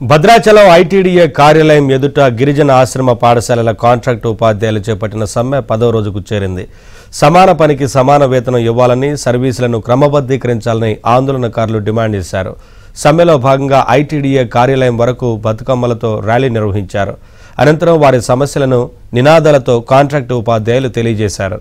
Bhadrachalam ITDA కార్యాలయం ఎదుట గిరిజన ఆశ్రమ పాఠశాలల కాంట్రాక్టు ఉపాధ్యాయులు చేపట్టిన సమ్మె 10వ రోజుకు చేరింది. సమాన పనికి సమాన వేతనం ఇవ్వాలని, సర్వీసులను క్రమబద్ధీకరించాలని ఆందోళనకారులు డిమాండ్ చేశారు. సమ్మెలో భాగంగా ఐటీడీఏ కార్యాలయం వరకు బతుకమ్మలతో ర్యాలీ నిర్వహించారు. అనంతరం వారి సమస్యలను నినాదాలతో కాంట్రాక్టు ఉపాధ్యాయులు తెలియజేశారు.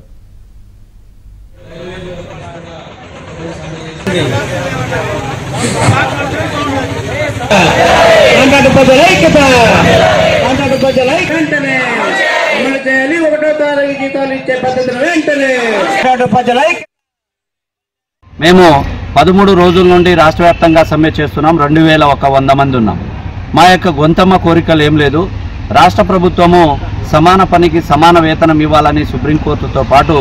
మేము 13 రోజుల నుండి రాష్ట్ర వ్యాప్తంగా సమ్మె చేస్తున్నాం. 2100 మంది ఉన్నాం. మా యొక్క గొంతమ్మ కోరికలు ఏం లేదు. రాష్ట్ర ప్రభుత్వము సమాన పనికి సమాన వేతనం ఇవ్వాలని సుప్రీంకోర్టుతో పాటు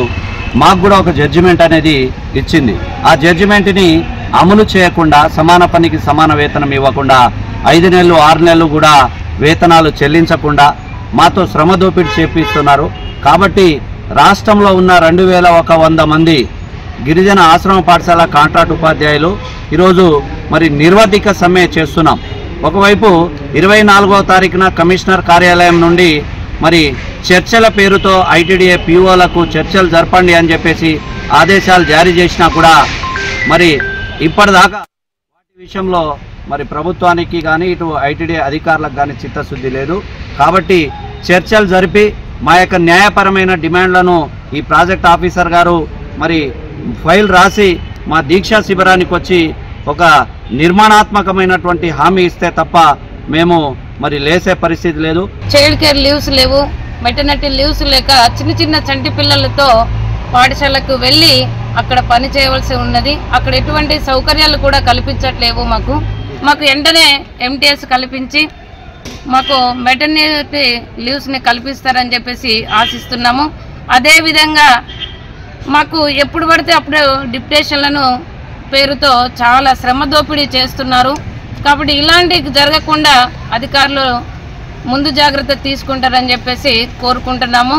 మాకు కూడా ఒక జడ్జిమెంట్ అనేది ఇచ్చింది. ఆ జడ్జిమెంట్ని అమలు చేయకుండా, సమాన పనికి సమాన వేతనం ఇవ్వకుండా 5 నెలలు 6 నెలలు కూడా వేతనాలు చెల్లించకుండా మాతో శ్రమ దోపిడీ చేపిస్తున్నారు. కాబట్టి రాష్ట్రంలో ఉన్న 2100 మంది గిరిజన ఆశ్రమ పాఠశాల కాంట్రాక్ట్ ఉపాధ్యాయులు ఈరోజు మరి నిర్వధిక సమ్మె చేస్తున్నాం. ఒకవైపు 24వ తారీఖున కమిషనర్ కార్యాలయం నుండి మరి చర్చల పేరుతో ఐటీడీఏ పీఓలకు చర్చలు జరపండి అని చెప్పేసి ఆదేశాలు జారీ చేసినా కూడా మరి ఇప్పటిదాకా వాటి విషయంలో మరి ప్రభుత్వానికి కానీ ఇటు ఐటీడీఏ అధికారులకు కానీ చిత్తశుద్ధి లేదు. కాబట్టి చర్చలు జరిపి మా యొక్క న్యాయపరమైన డిమాండ్లను ఈ ప్రాజెక్ట్ ఆఫీసర్ గారు మరి ఫైల్ రాసి మా దీక్షా శిబిరానికి వచ్చి ఒక నిర్మాణాత్మకమైనటువంటి హామీ ఇస్తే తప్ప మేము మరి లేసే పరిస్థితి లేదు. చైల్డ్ కేర్ లీవ్స్ లేవు, మెటర్నిటీ లీవ్స్ లేక చిన్న చిన్న చంటి పిల్లలతో పాఠశాలకు వెళ్ళి అక్కడ పని చేయవలసి ఉన్నది. అక్కడ ఎటువంటి సౌకర్యాలు కూడా కల్పించట్లేవు. మాకు వెంటనే ఎంటీఎస్ కల్పించి మాకు మెటర్నిటీ లీవ్స్ని కల్పిస్తారని చెప్పేసి ఆశిస్తున్నాము. అదేవిధంగా మాకు ఎప్పుడు పడితే అప్పుడు డిప్యుటేషన్లను పేరుతో చాలా శ్రమ దోపిడీ చేస్తున్నారు. కాబట్టి ఇలాంటివి జరగకుండా అధికారులు ముందు జాగ్రత్త తీసుకుంటారని చెప్పేసి కోరుకుంటున్నాము.